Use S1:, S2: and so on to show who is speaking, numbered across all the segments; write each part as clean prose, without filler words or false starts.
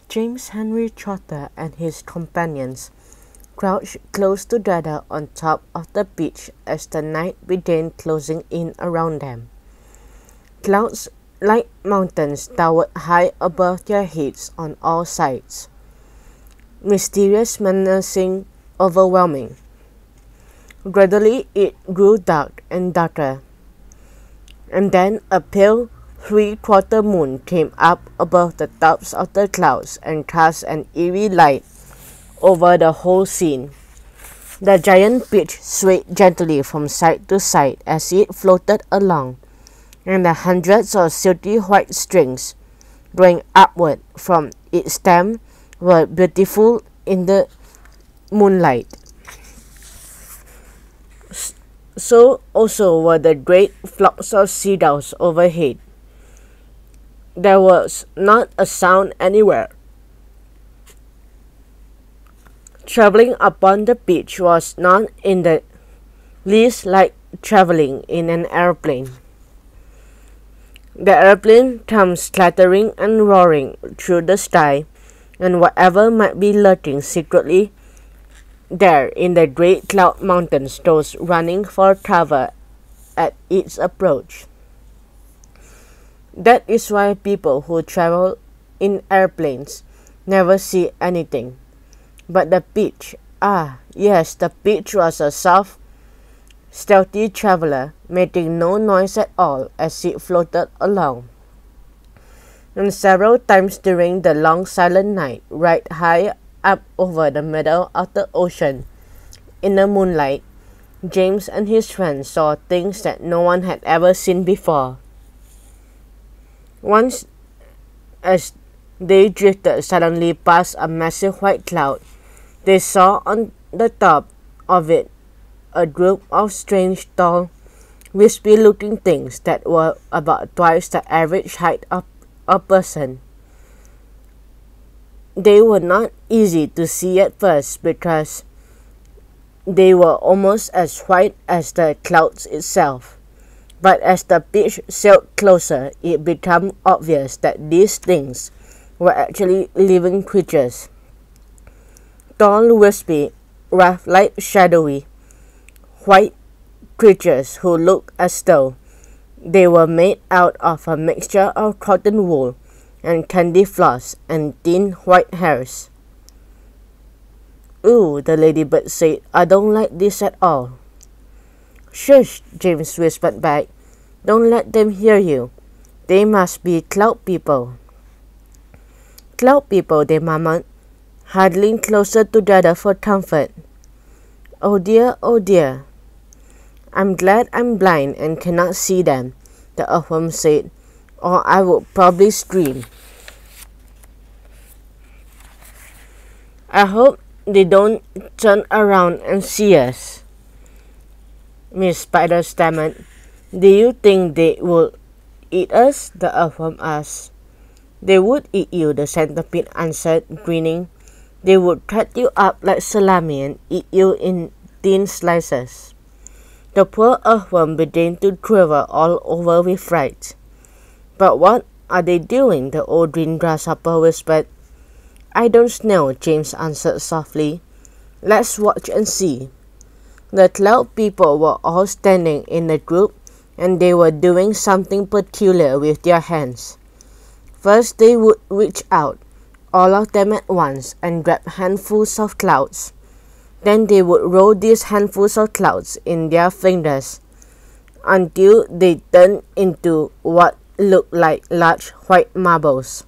S1: James Henry Trotter and his companions crouched close together on top of the beach as the night began closing in around them. Clouds like mountains towered high above their heads on all sides. Mysterious, menacing, overwhelming. Gradually it grew dark and darker, and then a pale three-quarter moon came up above the tops of the clouds and cast an eerie light over the whole scene. The giant beach swayed gently from side to side as it floated along, and the hundreds of silky white strings growing upward from its stem were beautiful in the moonlight. So also were the great flocks of seagulls overhead. There was not a sound anywhere. Traveling upon the beach was not in the least like traveling in an airplane. The airplane comes clattering and roaring through the sky, and whatever might be lurking secretly there in the great cloud mountains goes running for cover at its approach. That is why people who travel in airplanes never see anything. But the beach, yes, the beach was a soft, stealthy traveler, making no noise at all as it floated along. And several times during the long silent night, right high up over the middle of the ocean, in the moonlight, James and his friends saw things that no one had ever seen before. Once, as they drifted suddenly past a massive white cloud, they saw on the top of it a group of strange, tall, wispy-looking things that were about twice the average height of a person. They were not easy to see at first because they were almost as white as the clouds itself. But as the beach sailed closer, it became obvious that these things were actually living creatures. Tall, wispy, raft-like, shadowy, white creatures who looked as though they were made out of a mixture of cotton wool and candy floss and thin white hairs. "Ooh," the ladybird said, "I don't like this at all." "Shush," James whispered back. "Don't let them hear you. They must be cloud people." "Cloud people," they murmured, huddling closer together for comfort. Oh dear. "I'm glad I'm blind and cannot see them," the earthworm said, "or I would probably scream." "I hope they don't turn around and see us," Miss Spider stammered. "Do you think they will eat us?" the earthworm asked. "They would eat you," the centipede answered, grinning. "They would cut you up like salami and eat you in thin slices." The poor earthworm began to quiver all over with fright. "But what are they doing?" the old green grasshopper whispered. "I don't know," James answered softly. "Let's watch and see." The cloud people were all standing in a group, and they were doing something peculiar with their hands. First they would reach out, all of them at once, and grab handfuls of clouds. Then they would roll these handfuls of clouds in their fingers until they turned into what looked like large white marbles.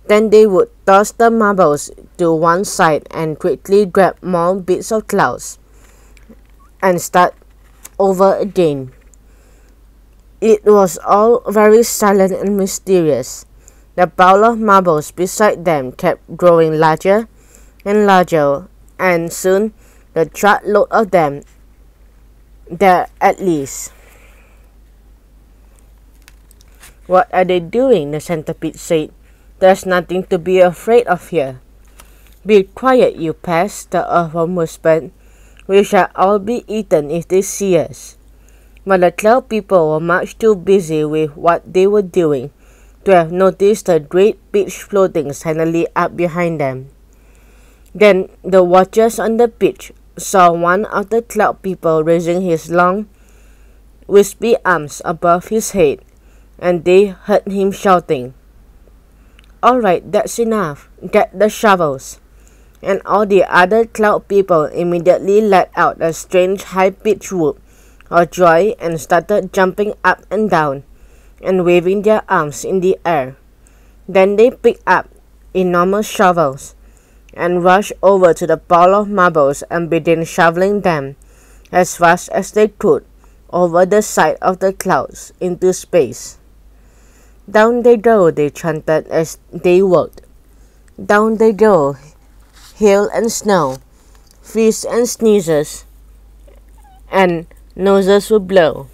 S1: Then they would toss the marbles to one side and quickly grab more bits of clouds and start over again. It was all very silent and mysterious. The pile of marbles beside them kept growing larger and larger, and soon the truckload of them there at least. "What are they doing?" the centipede said. "There's nothing to be afraid of here." "Be quiet, you pest," the earthworm whispered. "We shall all be eaten if they see us." But the cloud people were much too busy with what they were doing to have noticed a great pitch floating silently up behind them. Then the watchers on the pitch saw one of the cloud people raising his long, wispy arms above his head, and they heard him shouting, "All right, that's enough. Get the shovels." And all the other cloud people immediately let out a strange high-pitched whoop of joy and started jumping up and down and waving their arms in the air. Then they picked up enormous shovels and rushed over to the pile of marbles and began shoveling them as fast as they could over the side of the clouds into space. "Down they go," they chanted as they worked. "Down they go, hail and snow, fizz and sneezes, and noses will blow."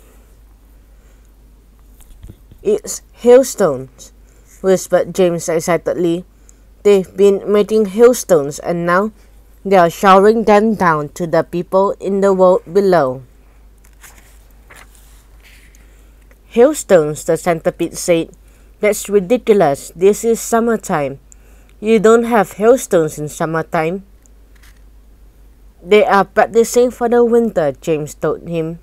S1: "It's hailstones," whispered James excitedly. "They've been making hailstones and now they are showering them down to the people in the world below." "Hailstones," the centipede said. "That's ridiculous. This is summertime. You don't have hailstones in summertime." "They are practicing for the winter," James told him.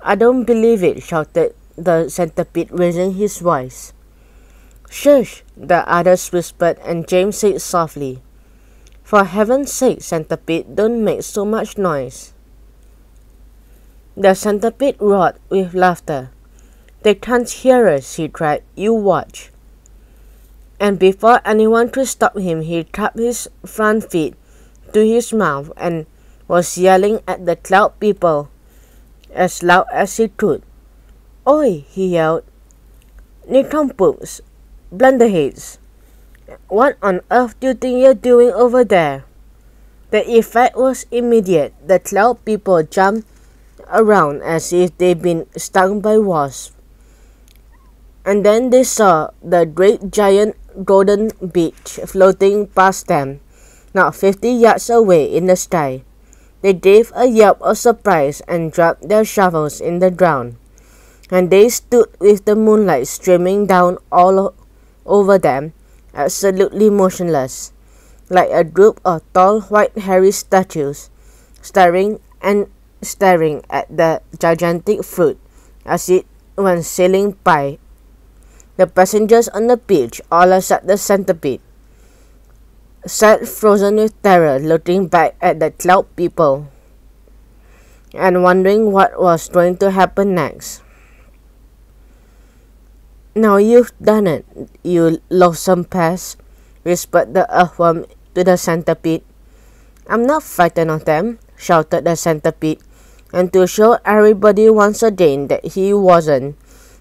S1: "I don't believe it," shouted the centipede, raising his voice. "Shush," the others whispered, and James said softly, "For heaven's sake, centipede, don't make so much noise." The centipede roared with laughter. "They can't hear us," he cried. "You watch." And before anyone could stop him, he clapped his front feet to his mouth and was yelling at the cloud people as loud as he could. "Oi," he yelled. "Nincompoops, blunderheads. What on earth do you think you're doing over there?" The effect was immediate. The cloud people jumped around as if they'd been stung by wasps. And then they saw the great giant golden beach floating past them, not 50 yards away in the sky. They gave a yelp of surprise and dropped their shovels in the ground, and they stood with the moonlight streaming down all over them, absolutely motionless, like a group of tall white hairy statues, staring at the gigantic fruit as it went sailing by. The passengers on the beach, all except the centipede, sat frozen with terror, looking back at the cloud people and wondering what was going to happen next. "Now you've done it, you loathsome pest," whispered the earthworm to the centipede. "I'm not frightened of them," shouted the centipede, and to show everybody once again that he wasn't,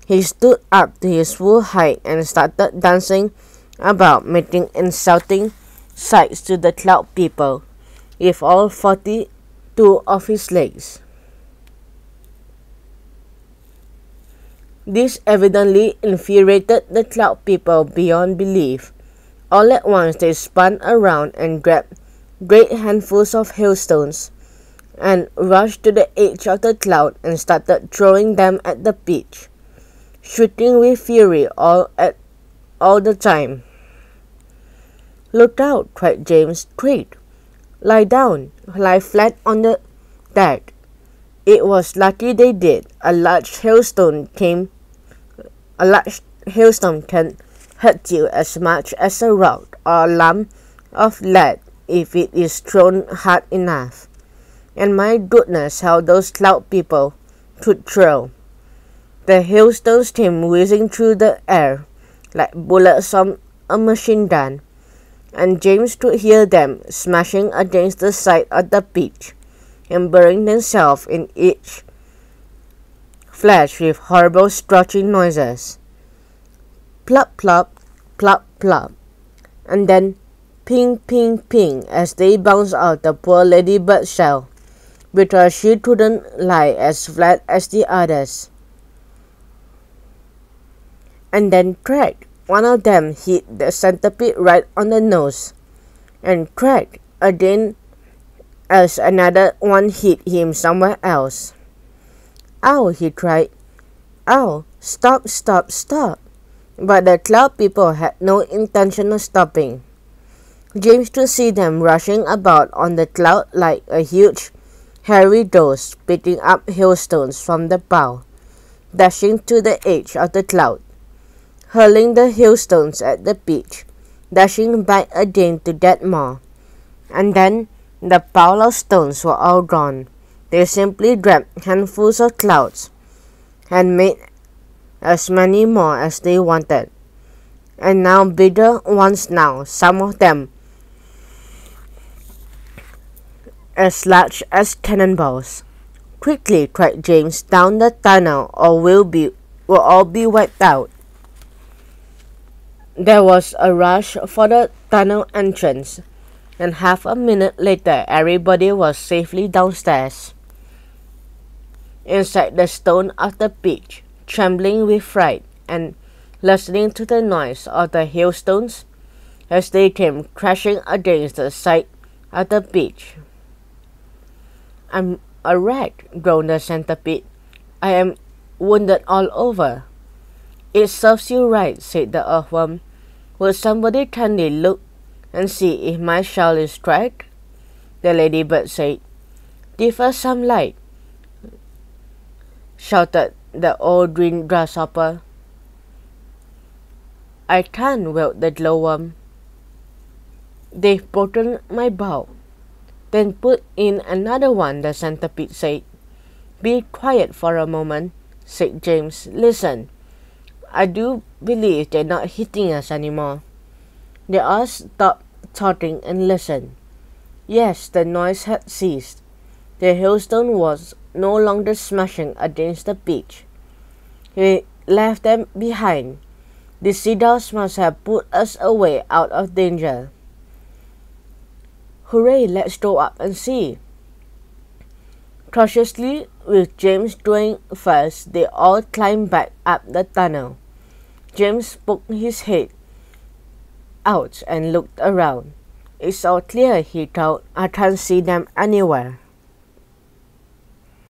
S1: he stood up to his full height and started dancing about, making insulting sights to the cloud people with all 42 of his legs. This evidently infuriated the cloud people beyond belief. All at once they spun around and grabbed great handfuls of hailstones and rushed to the edge of the cloud and started throwing them at the beach, shooting with fury all the time. "Look out!" cried James. "Quick! Lie down! Lie flat on the deck!" It was lucky they did. A large hailstone can hurt you as much as a rock or a lump of lead if it is thrown hard enough. And my goodness, how those cloud people could throw! The hailstones came whizzing through the air like bullets from a machine gun, and James could hear them smashing against the side of the beach and burying themselves in each flesh with horrible scratching noises. Plop, plop, plop, plop, and then ping, ping, ping as they bounced out the poor ladybird's shell, because she couldn't lie as flat as the others. And then crack! One of them hit the centipede right on the nose, and crack again as another one hit him somewhere else. "Ow!" he cried. "Ow! Stop, stop, stop! But the cloud people had no intention of stopping. James could see them rushing about on the cloud like a huge, hairy ghost picking up hailstones from the bow, dashing to the edge of the cloud, hurling the hailstones at the beach, dashing back again to get more. And then the pile of stones were all gone. They simply grabbed handfuls of clouds and made as many more as they wanted. And now bigger ones now, some of them as large as cannonballs. Quickly, cried James, down the tunnel or we'll all be wiped out. There was a rush for the tunnel entrance, and half a minute later everybody was safely downstairs. Inside the stone of the beach, trembling with fright and listening to the noise of the hailstones as they came crashing against the side of the beach. I'm a wreck, groaned the centipede. I am wounded all over. It serves you right, said the earthworm. Will somebody kindly look and see if my shell is cracked? The ladybird said. Give us some light, shouted the old green grasshopper. I can't, wailed the glowworm. They've broken my bow. Then put in another one, the centipede said. Be quiet for a moment, said James. Listen, I do believe they're not hitting us anymore. They all stopped talking and listened. Yes, the noise had ceased. The hailstone was no longer smashing against the beach. We left them behind. The seagulls must have put us away out of danger. Hooray, let's go up and see. Cautiously, with James going first, they all climbed back up the tunnel. James poked his head out and looked around. It's all clear, he thought. I can't see them anywhere.